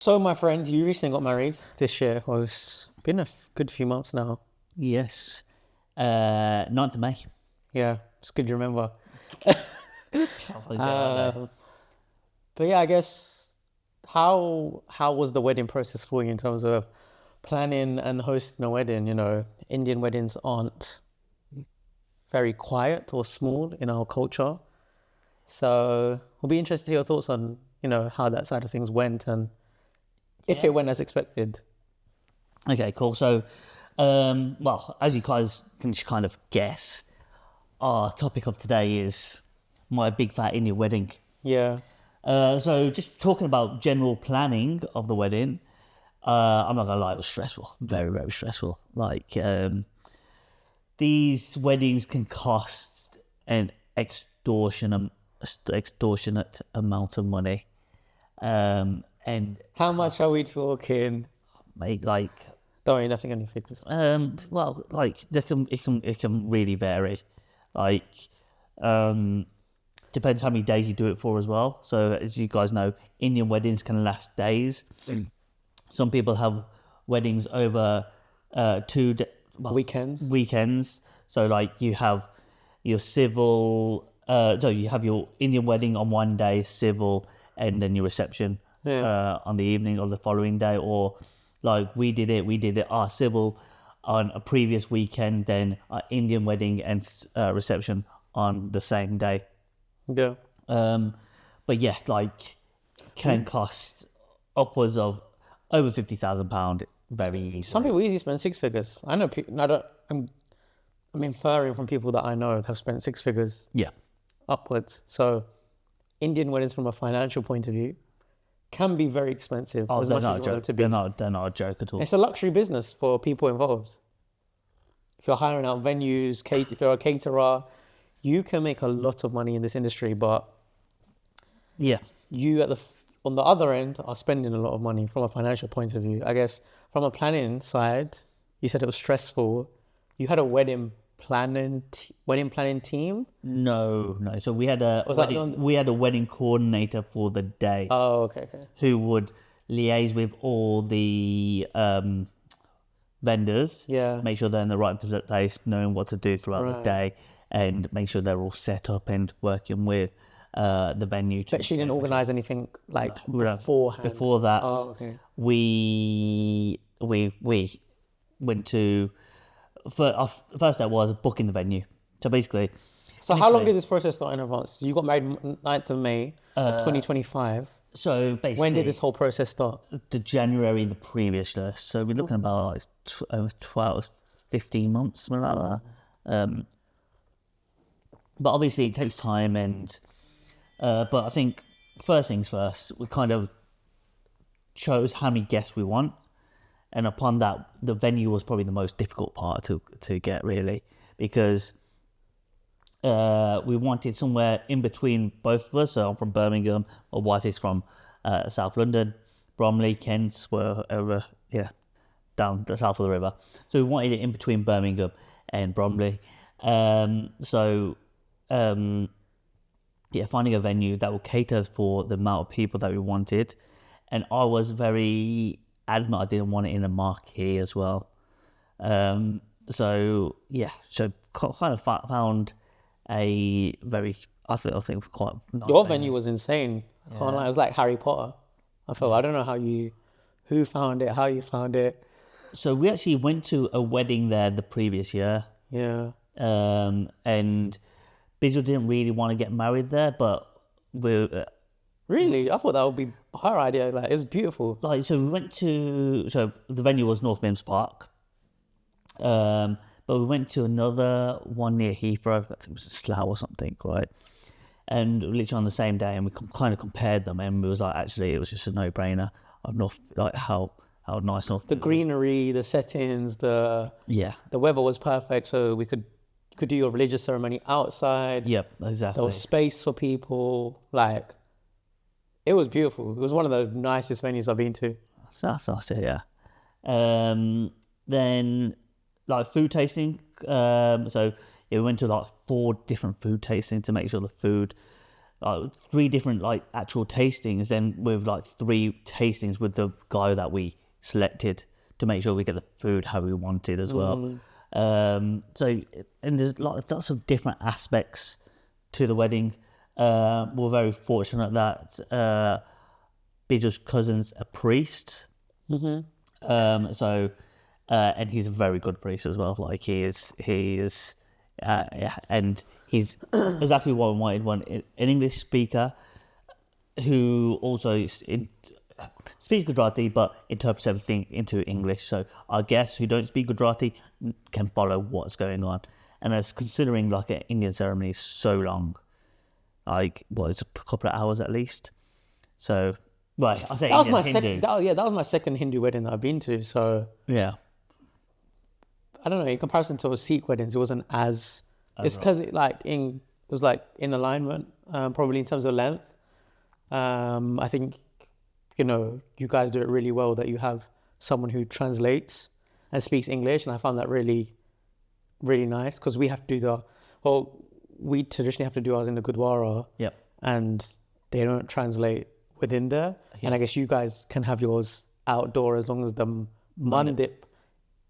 So, my friend, you recently got married this year. Well, it's been a good few months now. Yes. 9th of May. Yeah, it's good you remember. Can't forget that day. Uh, but yeah, I guess how was the wedding process for you in terms of planning and hosting a wedding? You know, Indian weddings aren't very quiet or small in our culture. So, we'll be interested to hear your thoughts on, how that side of things went and if it went as expected. Okay, cool. So, well, as you guys can just kind of guess, our topic of today is my big fat Indian wedding. Yeah. So just talking about general planning of the wedding, I'm not gonna lie, it was stressful, very, very stressful. Like, these weddings can cost an extortionate amount of money, and How much are we talking? mate, like, Don't worry, nothing on your figures. well, like it can really vary. Like, depends how many days you do it for as well. So as you guys know, Indian weddings can last days. Some people have weddings over Weekends. So like you have your civil, so you have your Indian wedding on one day, civil, and then your reception on the evening of the following day. Or like we did it our civil on a previous weekend, then our Indian wedding and reception on the same day. Yeah. But yeah, like can cost upwards of over £50,000 very easily. Some people easily spend six figures. I know people. I'm inferring from people that I know have spent six figures Yeah. upwards. So, Indian weddings, from a financial point of view, can be very expensive. Oh, as they're much not as a you want it joke. to be. They're not a joke at all. It's a luxury business for people involved. If you're hiring out venues, if you're a caterer, you can make a lot of money in this industry. But Yeah. you on the other end are spending a lot of money from a financial point of view. I guess from a planning side, you said it was stressful. You had a wedding planning team. No. So we had a Was that wedding coordinator for the day Oh, okay. who would liaise with all the vendors, Yeah. make sure they're in the right place, knowing what to do throughout the Right. day, and make sure they're all set up and working with the venue. But she didn't organize anything like No. beforehand. Before that, Oh, okay. we went to our first step was booking the venue. So basically, So how long did this process start in advance? You got married 9th of May, 2025. so basically, When did this whole process start? the January the previous year. So we're looking about like 12, 15 months, something like that. But obviously it takes time, and but I think first things first, we kind of chose how many guests we want, and upon that, the venue was probably the most difficult part to get, really, because we wanted somewhere in between both of us. So I'm from Birmingham, my wife is from South London, Bromley, Kent, wherever, down the south of the river. So we wanted it in between Birmingham and Bromley. Finding a venue that will cater for the amount of people that we wanted. And I was very adamant I didn't want it in a marquee as well. So kind of found a very, I think quite nice Your venue was insane. I can't lie. It was like Harry Potter. I don't know who found it, how you found it. So we actually went to a wedding there the previous year. Yeah. And Bijal didn't really want to get married there, but Really? I thought that would be her idea. Like, it was beautiful. so the venue was North Mims Park. But we went to another one near Heathrow. I think it was Slough or something, right? And literally on the same day, and we kind of compared them, and we was like, actually, it was just a no-brainer. Of North, like how nice North. The greenery, the settings, the weather was perfect, so we could do your religious ceremony outside. Yep, exactly. There was space for people. Like, it was beautiful. It was one of the nicest venues I've been to. That's nice to hear. Then, like, food tasting. We went to like 4 different food tastings to make sure the food three different like actual tastings, then with like three tastings with the guy that we selected to make sure we get the food how we wanted as well. So and there's lots of different aspects to the wedding. We're very fortunate that Bijo's cousin's a priest. So and he's a very good priest as well. Like he is, and he's exactly what I wanted. An English speaker who also speaks Gujarati but interprets everything into English. So our guests who don't speak Gujarati can follow what's going on. And as considering like an Indian ceremony is so long, like it's a couple of hours at least. So, well, I say That was Indian, my Hindu. second. That was my second Hindu wedding that I've been to. So Yeah. I don't know. In comparison to Sikh weddings, it wasn't as. It's because it was like in alignment, probably in terms of length. I think, you guys do it really well that you have someone who translates and speaks English, and I found that really, really nice because we have to do we traditionally have to do ours in the Gurdwara, Yep. and they don't translate within there. And I guess you guys can have yours outdoor as long as the mandip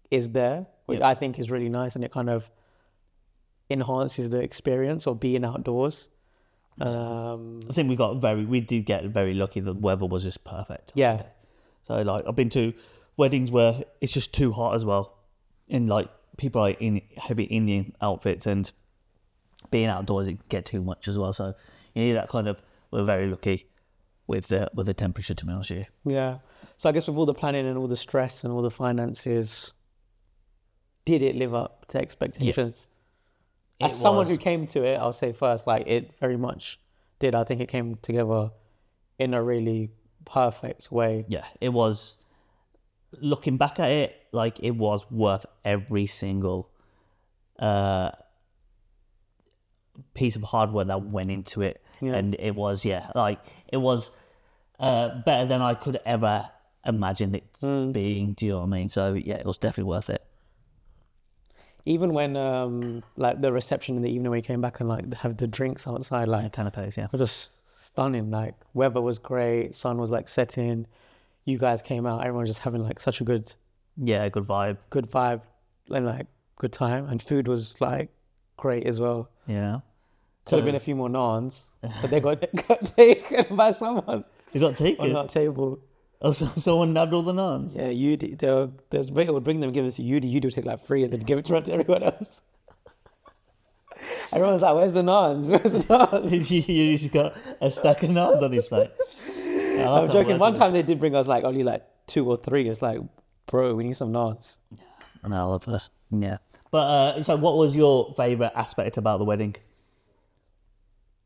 is there, which I think is really nice, and it kind of enhances the experience of being outdoors. I think we did get very lucky. The weather was just perfect. Yeah. So like I've been to weddings where it's just too hot as well, and like people are in heavy Indian outfits, and being outdoors it can get too much as well. So you need that kind of. We're very lucky with the temperature, to be honest with you. Yeah. So I guess with all the planning and all the stress and all the finances, did it live up to expectations? As someone who came to it, I'll say first, like it very much did. I think it came together in a really perfect way. Yeah, it was. Looking back at it, like it was worth every single piece of hardware that went into it, and it was better than I could ever imagine it being. Do you know what I mean? So yeah, it was definitely worth it. Even when like the reception in the evening when we came back and like have the drinks outside, like Canapes, yeah. were just stunning. Like weather was great, sun was like setting. You guys came out, everyone was just having like such a good Good vibe. And like good time, and food was like great as well. Yeah. Could have been a few more naans, but they got taken by someone You got taken? on that table. Oh, so someone nabbed all the naans? Yeah, the waiter would bring them, give it to Yudi. Yudi would take like 3 and then give it to everyone else. Everyone was like, "Where's the naans? Where's the naans?" You just got a stack of naans on his plate. I'm joking. One time they did bring us like only like 2 or 3. It's like, bro, we need some naans. And I love her. Yeah. But so what was your favourite aspect about the wedding?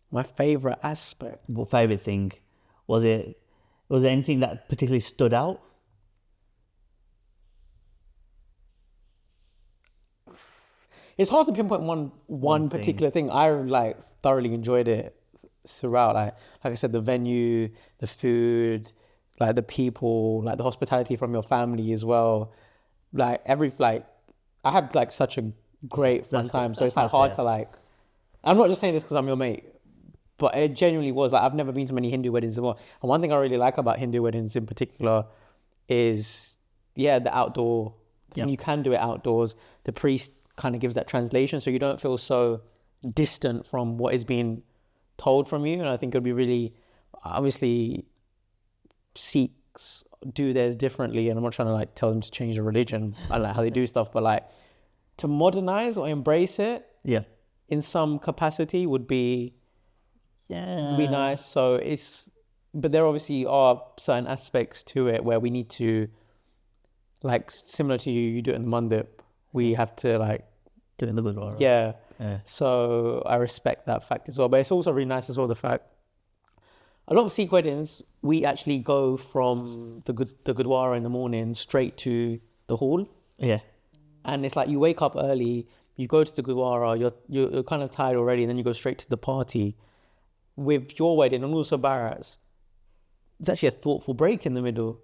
My favorite aspect. What favourite thing? Was there anything that particularly stood out? It's hard to pinpoint one particular thing. I like thoroughly enjoyed it throughout. Like I said, the venue, the food, like the people, like the hospitality from your family as well. Like I had like such a great fun time. So it's like hard to like. I'm not just saying this because I'm your mate, but it genuinely was. Like I've never been to many Hindu weddings before. And one thing I really like about Hindu weddings in particular is the outdoor. You can do it outdoors. The priest kind of gives that translation, so you don't feel so distant from what is being told from you. And I think it'd be really, obviously, Sikhs do theirs differently, and I'm not trying to like tell them to change the religion and like how they do stuff, but like to modernize or embrace it, in some capacity would be nice. So but there obviously are certain aspects to it where we need to, like similar to you do it in the mandip. We have to like do it in the Gurdwara. Yeah. So I respect that fact as well. But it's also really nice as well the fact a lot of Sikh weddings we actually go from the Gurdwara in the morning straight to the hall. Yeah. And it's like you wake up early, you go to the Gurdwara, you're kind of tired already, and then you go straight to the party. With your wedding and also Bharat's, it's actually a thoughtful break in the middle.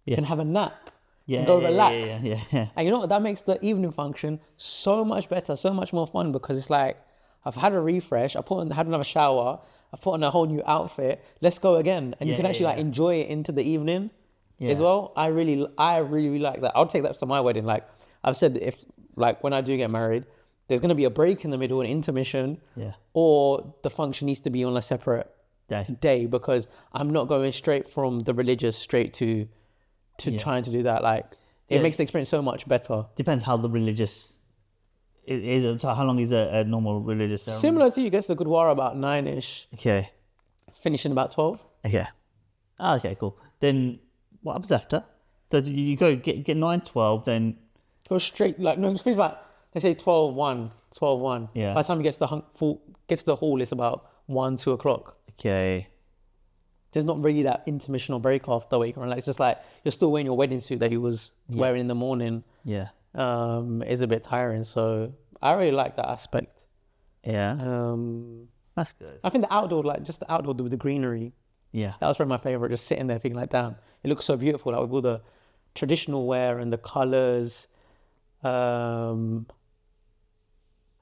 You can have a nap. And go relax. Yeah. And you know what? That makes the evening function so much better, so much more fun, because it's like I've had a refresh, had another shower, I've put on a whole new outfit. Let's go again. And you Yeah, can yeah, actually like yeah. enjoy it into the evening as Yeah. well. I really like that. I'll take that to my wedding. Like I've said, if like when I do get married, there's going to be a break in the middle, an intermission, Yeah. or the function needs to be on a separate Day. day, because I'm not going straight from the religious straight to Yeah. trying to do that. Like it Yeah. makes the experience so much better. Depends how the religious it is. So how long is a normal religious ceremony? Similar to you, gets the Gurdwara about 9ish, Okay. finishing about 12. Okay. Ah, okay, cool. Then what happens after? So you go get 9, 12, then Go straight, like, no, finish about, let's say 12, 1, 12, 1. Yeah. By the time you get to the hall, it's about 1, 2 o'clock. okay. There's not really that intermission or break after where you can relax. It's just like you're still wearing your wedding suit that you was wearing in the morning. Yeah. Is a bit tiring. So I really like that aspect. Yeah. Um, That's good. I think the outdoor, like just the outdoor with the greenery, Yeah. that was probably my favorite. Just sitting there thinking like, damn, it looks so beautiful. Like with all the traditional wear and the colors. And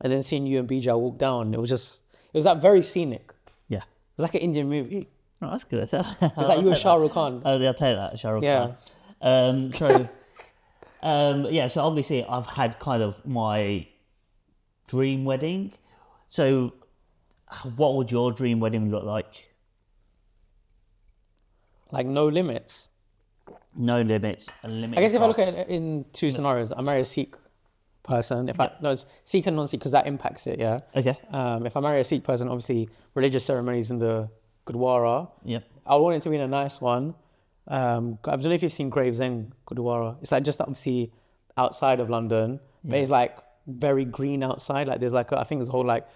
then seeing you and Bija walk down, it was like very scenic. Yeah. It was like an Indian movie. Oh, that's good. It It was like you and Shah Rukh Khan. Oh, yeah, I'll take that, Shah Rukh Yeah. Khan. So, yeah, so obviously I've had kind of my dream wedding. So, what would your dream wedding look like? Like no limits. No limits, unlimited. I guess if I look cost. at it in two scenarios, I marry a Sikh person. It's Sikh and non-Sikh, because that impacts it, yeah. Okay. If I marry a Sikh person, obviously religious ceremonies in the Gurdwara. Yep. I want it to be in a nice one. I don't know if you've seen Gravesend Gurdwara. It's like just obviously outside of London, but it's like very green outside. Like there's like I think there's a whole like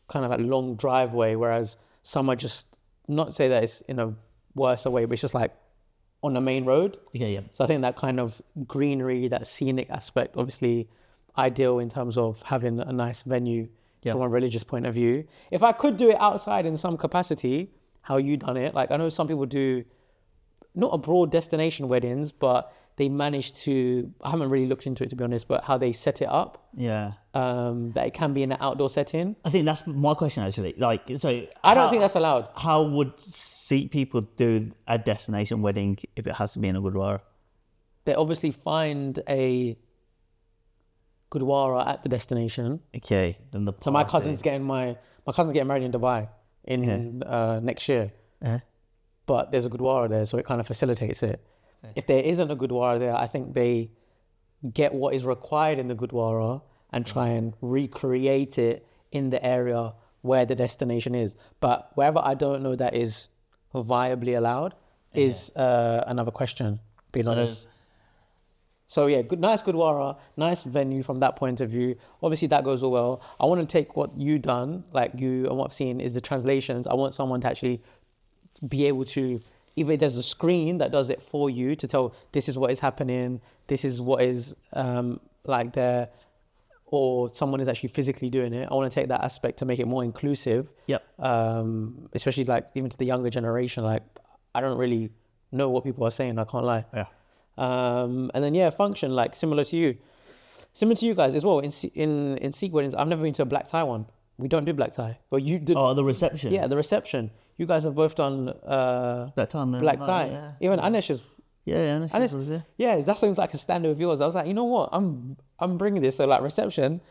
kind of like long driveway, whereas some are just, not to say that it's in a worse way, but it's just like on the main road. Okay, yeah. So I think that kind of greenery, that scenic aspect, obviously ideal in terms of having a nice venue from a religious point of view. If I could do it outside in some capacity, how you done it, like I know some people do not abroad destination weddings, but they manage to, I haven't really looked into it to be honest, but how they set it up, Yeah. that it can be in an outdoor setting. I think that's my question actually. Like, so I don't think that's allowed. How would Sikh people do a destination wedding if it has to be in a Gurdwara? They obviously find a Gurdwara at the destination. Okay, then the So my cousin's getting married in Dubai in next year. Uh-huh. But there's a Gurdwara there, so it kind of facilitates it. If there isn't a Gurdwara there, I think they get what is required in the Gurdwara and try and recreate it in the area where the destination is. But wherever I don't know that is viably allowed is another question, being honest. So yeah, nice Gurdwara, nice venue from that point of view. Obviously that goes all well. I want to take what you done, like you and what I've seen is the translations. I want someone to actually be able to, either there's a screen that does it for you to tell this is what is happening, this is what is like there, or someone is actually physically doing it. I want to take that aspect to make it more inclusive. Yep. Especially like even to the younger generation. Like I don't really know what people are saying. I can't lie. Yeah. And then function like similar to you guys as well. In Sikh weddings, I've never been to a black tie one. We don't do black tie, but you did. Oh, the reception. Yeah, the reception. You guys have both done Black tie. black tie. Yeah. Even Anesh is. Yeah, Anesh, yeah, that seems like a standard of yours. I was like, you know what, I'm bringing this. So like reception,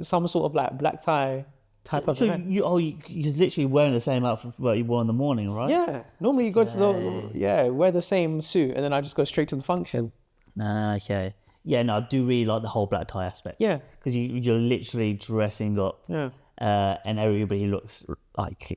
some sort of like black tie type of event. You're literally wearing the same outfit what you wore in the morning, right? Yeah, normally you go to wear the same suit, and then I just go straight to the function. Okay. Yeah, no, I do really like the whole black tie aspect. Yeah, because you're literally dressing up. yeah, and everybody looks like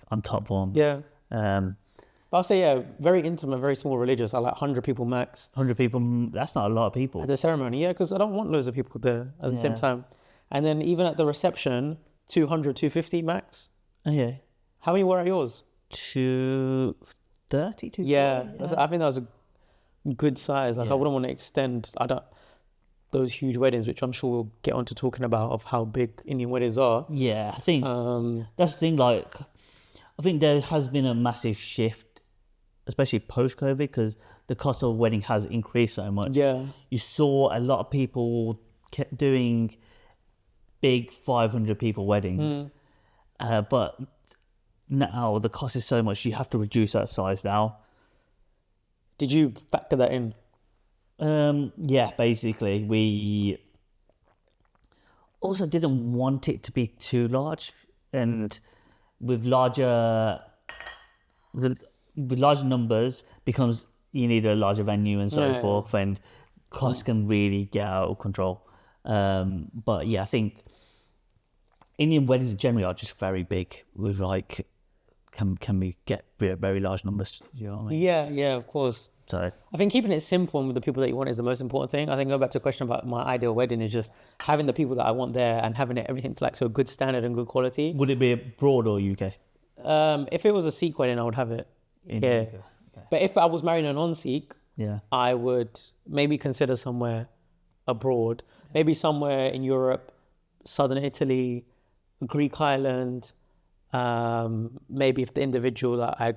on top form. yeah. But I'll say very intimate, very small religious. I like 100 people max 100 people. That's not a lot of people. at the ceremony. Yeah, because I don't want loads of people there at the same time. And then even at the reception, 200, 250 max. Okay. How many were at yours? 230, 240? Yeah, I think that was a good size. Like I wouldn't want to extend. Those huge weddings, which I'm sure we'll get onto talking about of how big Indian weddings are. Yeah, I think that's the thing. Like, I think there has been a massive shift, especially post-COVID, because the cost of a wedding has increased so much. Yeah, you saw a lot of people kept doing big 500 people weddings, but now the cost is so much, you have to reduce that size now. Did you factor that in? Yeah, basically, we also didn't want it to be too large, and with larger with larger numbers becomes you need a larger venue and so Yeah. forth, and costs can really get out of control. But yeah, I think Indian weddings generally are just very big with like can we get very large numbers? You know what I mean? Yeah, of course. So I think keeping it simple and with the people that you want is the most important thing. I think going back to a question about my ideal wedding is just having the people that I want there and having everything to like to a good standard and good quality. would it be abroad or UK? If it was a Sikh wedding, I would have it. In Yeah. UK. Okay. But if I was marrying a non-Sikh, Yeah. I would maybe consider somewhere abroad, maybe somewhere in Europe, southern Italy, Greek island. Maybe if the individual that I,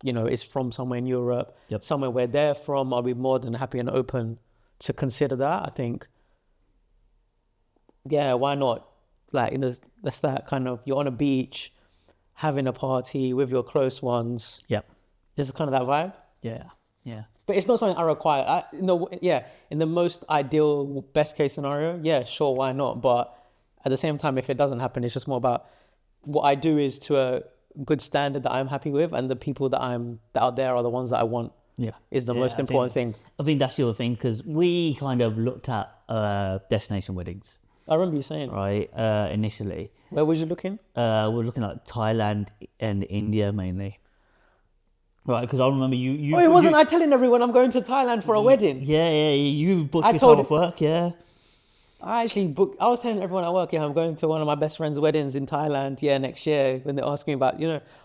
is from somewhere in Europe, Yep. somewhere where they're from, I'll be more than happy and open to consider that. I think, yeah, why not? Like, that's that kind of, you're on a beach, having a party with your close ones. Yep. It's kind of that vibe. Yeah. Yeah. But it's not something I require. In the most ideal, best case scenario, yeah, sure, why not? But at the same time, if it doesn't happen, it's just more about what I do is to a good standard that I'm happy with, and the people that out there are the ones that I want. Yeah. Is the Yeah, most important thing. I think that's the other thing, because we kind of looked at destination weddings, I remember you saying. right? Initially, Where was you looking? we're looking at Thailand and India mainly, right? Because I remember you. Oh, wasn't I telling everyone I'm going to Thailand for a wedding? Yeah. You booked I your told time off work, yeah. I actually booked. I was telling everyone at work, I'm going to one of my best friend's weddings in Thailand, next year. When they're asking me about,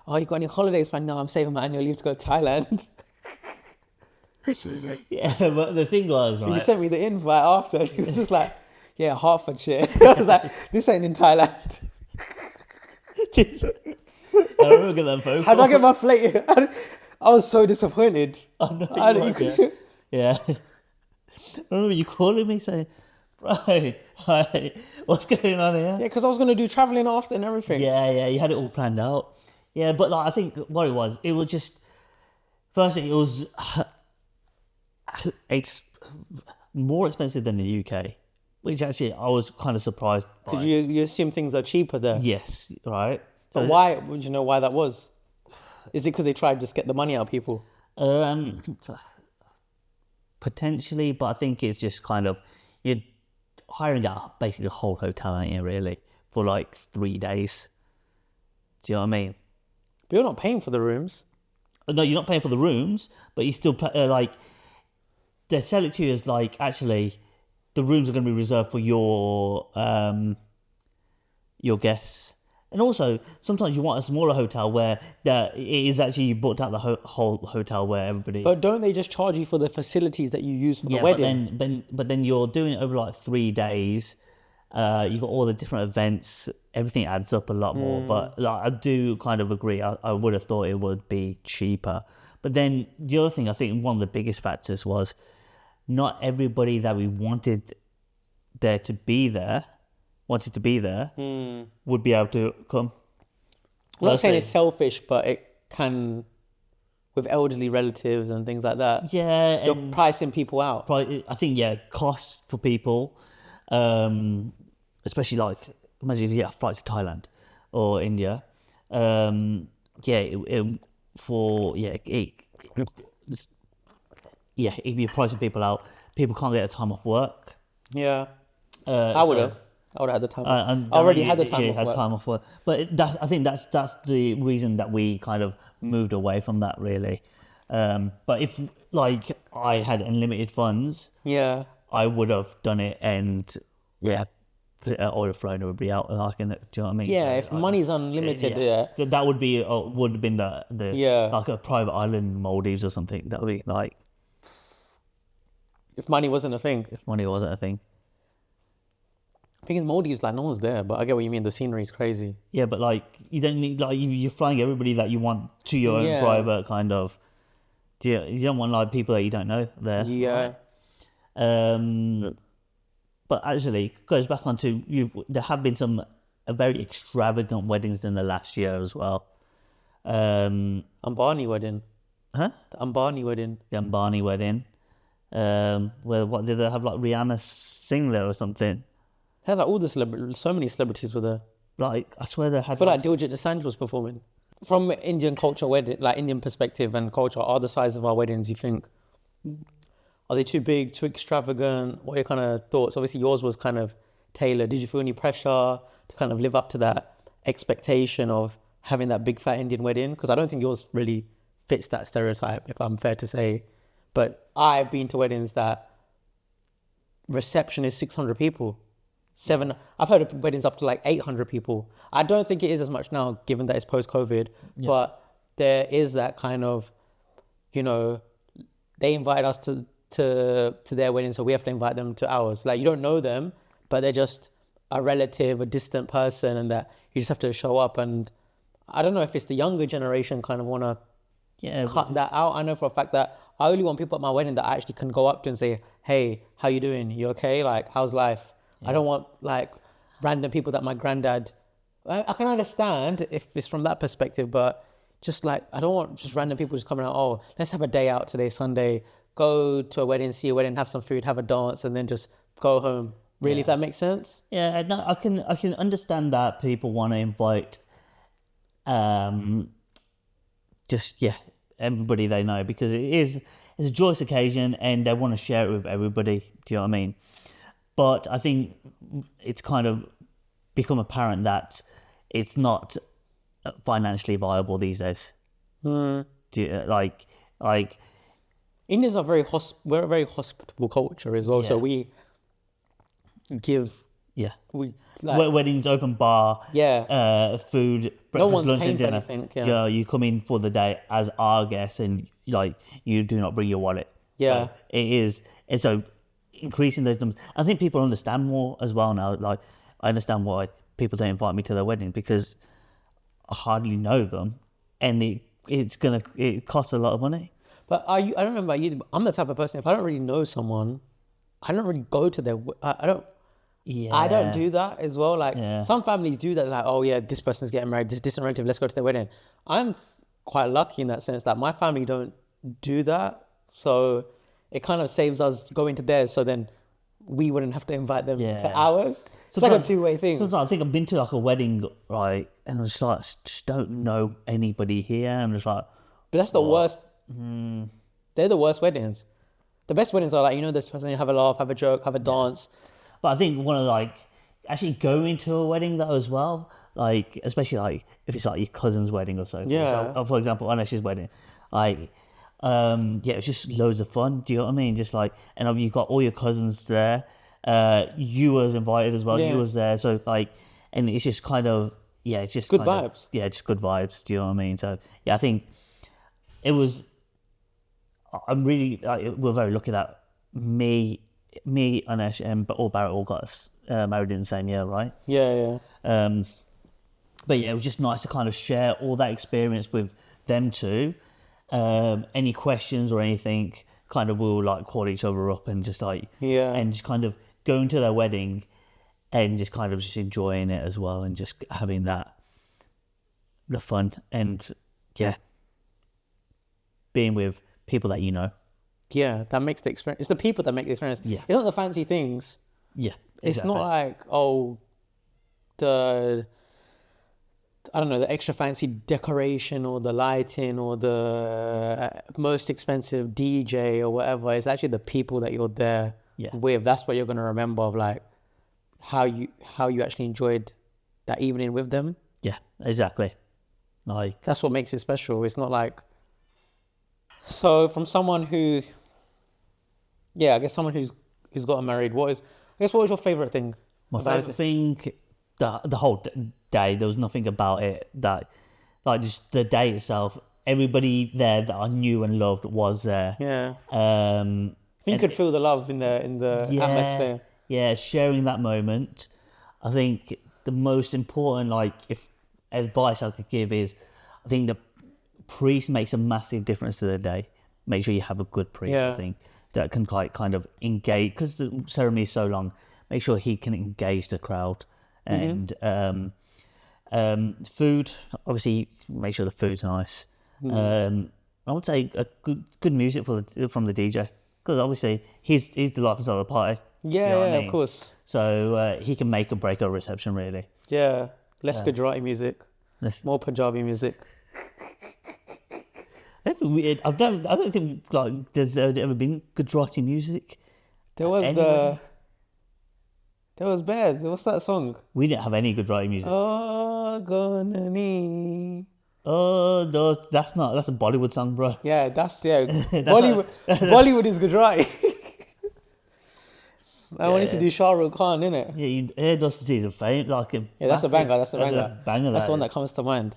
oh, you got any holidays planned? No, I'm saving my annual leave to go to Thailand. Yeah, but the thing was, You right? sent me the invite after. And he was just like, yeah, Hertfordshire. I was like, this ain't in Thailand. I remember getting that phone How call. did I get my flight? I was so disappointed. I know I you was, didn't- yeah. I remember you calling me saying, "Right, hi, what's going on here?" Yeah, because I was going to do traveling after and everything. Yeah, you had it all planned out. Yeah, but like I think what it was just firstly it was more expensive than the UK, which actually I was kind of surprised by. Because you assume things are cheaper there. Yes, right. But why? Would you know why that was? Is it because they tried to just get the money out of people? Potentially, but I think it's just kind of you're hiring out basically a whole hotel, ain't you, really, for like 3 days. Do you know what I mean? But you're not paying for the rooms. No, you're not paying for the rooms, but you still like they sell it to you as like actually the rooms are going to be reserved for your guests. And also, sometimes you want a smaller hotel where it is actually you booked out the whole hotel where everybody. But don't they just charge you for the facilities that you use for the wedding? But then you're doing it over like 3 days. You got all the different events. Everything adds up a lot more. But like, I do kind of agree. I would have thought it would be cheaper. But then the other thing, I think one of the biggest factors was not everybody that we wanted to be there would be able to come. I'm not saying it's selfish, but it can, with elderly relatives and things like that. Yeah, You're pricing people out. I think costs for people, especially like imagine if you get a flight to Thailand or India. If you're pricing people out, people can't get a time off work. Yeah, I would have had the time. I already had the time off had work. time off work. But I think that's the reason that we kind of moved away from that really. But if like I had unlimited funds, Yeah. I would have done it and I would have flown everybody out. Like, do you know what I mean? Yeah, So, if money's unlimited, that would be would have been the Yeah. like a private island in Maldives or something. That would be like if money wasn't a thing. if money wasn't a thing. I think in Maldives, like, no one's there, but I get what you mean. The scenery's crazy. Yeah, but like you don't need like you're flying everybody that you want to your own Yeah. private kind of. You don't want like people that you don't know there. Yeah. But actually, it goes back onto there have been some very extravagant weddings in the last year as well. Ambani wedding. Huh? The Ambani wedding. The Ambani wedding. Where what did they have, like Rihanna sing there or something? Had like all the celebrities, so many celebrities were there. Like I swear they I had. feel like Diljit Dosanjh was performing. From Indian culture, wedding, like Indian perspective and culture, are the size of our weddings, you think? Are they too big, too extravagant? What are your kind of thoughts? Obviously, yours was kind of tailored. Did you feel any pressure to kind of live up to that expectation of having that big fat Indian wedding? Because I don't think yours really fits that stereotype, if I'm fair to say. But I've been to weddings that reception is 600 people. I've heard of weddings up to like 800 people. I don't think it is as much now, given that it's post-COVID. Yeah. But there is that kind of, you know, they invite us to their wedding, so we have to invite them to ours. Like, you don't know them, but they're just a relative, a distant person, and that you just have to show up. And I don't know if it's the younger generation kind of want to Yeah, cut that out. I know for a fact that I only want people at my wedding that I actually can go up to and say, hey, how you doing? You okay? Like, how's life? I don't want like random people that my granddad. I can understand if it's from that perspective, but just like, I don't want just random people just coming out, oh, let's have a day out today, Sunday, go to a wedding, see a wedding, have some food, have a dance, and then just go home. Really, if that makes sense? Yeah, no, I can understand that people want to invite, everybody they know, because it's a joyous occasion and they want to share it with everybody. Do you know what I mean? But I think it's kind of become apparent that it's not financially viable these days. Do you, like Indians are we're a very hospitable culture as well. So we give, yeah. we like, Weddings, open bar, food, breakfast, one's lunch, paying and for dinner. anything, yeah. You come in for the day as our guest, and like you do not bring your wallet. Yeah. So it is, and so increasing those numbers. I think people understand more as well now. Like I understand why people don't invite me to their wedding, because I hardly know them, and it costs a lot of money. But I don't know about you, but I'm the type of person, if I don't really know someone, I don't really go to their, I don't do that as well. Like some families do that, like, oh yeah, this person's getting married, this distant relative, let's go to their wedding. I'm quite lucky in that sense that my family don't do that. So it kind of saves us going to theirs, so then we wouldn't have to invite them to ours. It's like a two-way thing. Sometimes I think I've been to like a wedding, right, and I'm just like, just don't know anybody here. I'm just like, but that's the worst. They're the worst weddings. The best weddings are like, you know, this person, you have a laugh, have a joke, have a dance. But I think one of like actually going to a wedding though as well, like especially like if it's like your cousin's wedding or so. For example, Anesh's wedding, like it's just loads of fun. Do you know what I mean? Just like, and you've got all your cousins there. You was invited as well. Yeah. You was there. So like, and it's just kind of it's just Good kind vibes. Just good vibes. Do you know what I mean? So I think it was. I'm really we're very lucky that me, Anesh, and all Barrett all got us married in the same year, right? Yeah. But it was just nice to kind of share all that experience with them too. Any questions or anything, kind of we'll like call each other up and just like and just kind of going to their wedding and just kind of just enjoying it as well, and just having the fun and being with people that you know. Yeah, that makes the experience. It's the people that make the experience. Yeah. It's not the fancy things. Yeah. Exactly. It's not like, the extra fancy decoration or the lighting or the most expensive DJ or whatever. It's actually the people that you're there with. That's what you're going to remember of, like, how you actually enjoyed that evening with them. Yeah, exactly. Like, that's what makes it special. It's not like, so from someone who, someone who's gotten married, what was your favorite thing? My favorite thing, the whole day, there was nothing about it that, like, just the day itself, everybody there that I knew and loved was there. Yeah. You could feel the love in the atmosphere. Yeah, sharing that moment. I think the most important, like, if advice I could give is, I think the priest makes a massive difference to the day. Make sure you have a good priest, I think, that can kind of engage, because the ceremony is so long. Make sure he can engage the crowd and Food, obviously, make sure the food's nice. I would say a good music from the DJ, because obviously he's the life and soul of the party. Do you Yeah, know what I yeah, mean? of course. So he can make or break a reception, really. Yeah, less Gujarati music, Less- more Punjabi music. I don't think like there's ever been Gujarati music. There was Anyway, there was Bears. What's that song? we didn't have any Gujarati music. Oh, gonna need. Oh, no, that's a Bollywood song, bro. Yeah, That's Bollywood. Bollywood is Gujarati. I wanted to do Shah Rukh Khan, innit? Yeah, Air Dusty is a fame, like a Yeah, that's a banger. That's a banger. That's a banger. That's the one that comes to mind.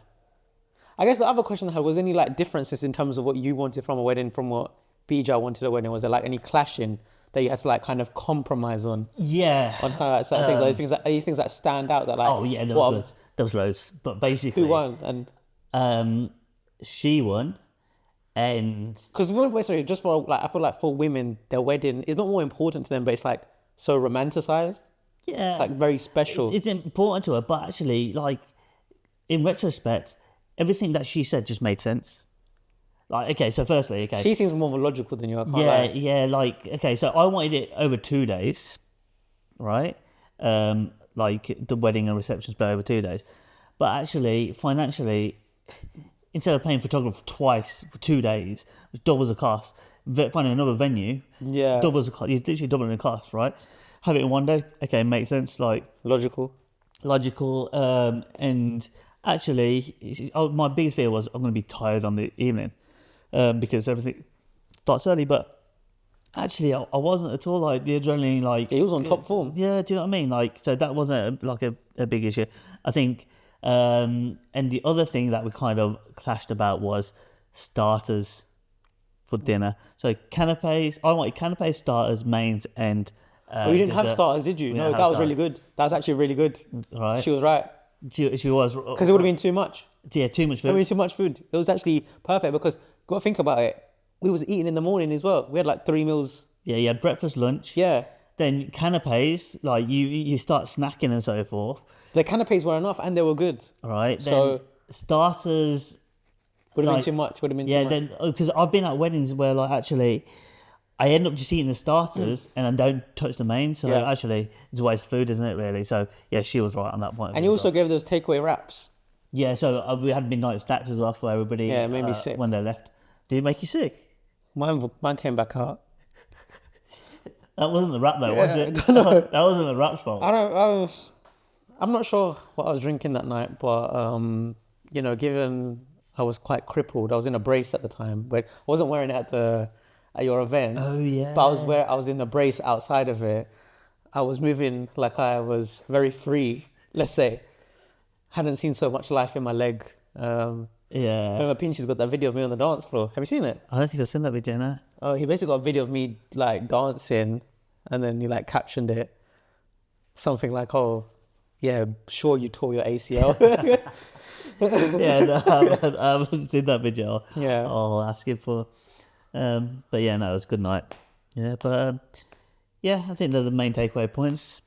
I guess the other question I had was any like differences in terms of what you wanted from a wedding from what BJ wanted a wedding? Was there like any clashing that you had to like kind of compromise on Yeah. kind of like certain things? Any things that stand out that like Oh yeah, there was loads. There was loads. But basically, who won? And she won, and because sorry, just for like I feel like for women, their wedding is not more important to them, but it's like so romanticized. yeah, It's like very special. it's important to her. But actually, like in retrospect, everything that she said just made sense. Like, okay, so firstly, okay, She seems more logical than you. I can't lie. yeah, like okay, so I wanted it over 2 days, right? Like the wedding and reception split over 2 days, but actually, financially, instead of paying photographer twice for 2 days, which doubles the cost, finding another venue, Yeah, doubles the cost. You're literally doubling the cost, right? Have it in 1 day, okay, makes sense, like logical. logical. And actually, my biggest fear was I'm going to be tired on the evening, because everything starts early, but. Actually, I wasn't at all. Like the adrenaline, like He was on top form. yeah, do you know what I mean? Like, so that wasn't a big issue. I think, and the other thing that we kind of clashed about was starters for dinner. So canapes, I wanted canapes, starters, mains, and Oh, you didn't have dessert. starters, did you? We No, didn't that have was really good. That was actually really good. Right? She was right. She was Because it would have been too much. yeah, too much I food. mean, too much food. It was actually perfect because got to think about it. We was eating in the morning as well. We had like 3 meals. Yeah, you had breakfast, lunch. Yeah. Then canapes, like you start snacking and so forth. The canapes were enough and they were good. All right. Then So- starters. Would have Like, been too much. Would have been Yeah, too much. then because I've been at weddings where like actually I end up just eating the starters and I don't touch the main. So Yeah. actually it's a waste of food, isn't it? Really. So yeah, she was right on that point. And you also gave those takeaway wraps. yeah. So we had midnight stacks as well for everybody. Yeah, it made me sick. when they left. Did it make you sick? Mine came back out. That wasn't the wrap though, was Yeah, it? I don't know. That wasn't the wrap's fault. I'm not sure what I was drinking that night, but you know, given I was quite crippled, I was in a brace at the time, but I wasn't wearing it at your events. Oh, yeah. But I was in a brace outside of it. I was moving like I was very free. Let's say, hadn't seen so much life in my leg. Yeah. Remember, Pinchy's got that video of me on the dance floor. Have you seen it? I don't think I've seen that video now. Oh, he basically got a video of me like dancing, and then he like captioned it, something like, "Oh, yeah, sure you tore your ACL." Yeah, no, I haven't seen that video. Yeah. I'll ask him for. But yeah, no, it was a good night. Yeah, but yeah, I think they're the main takeaway points.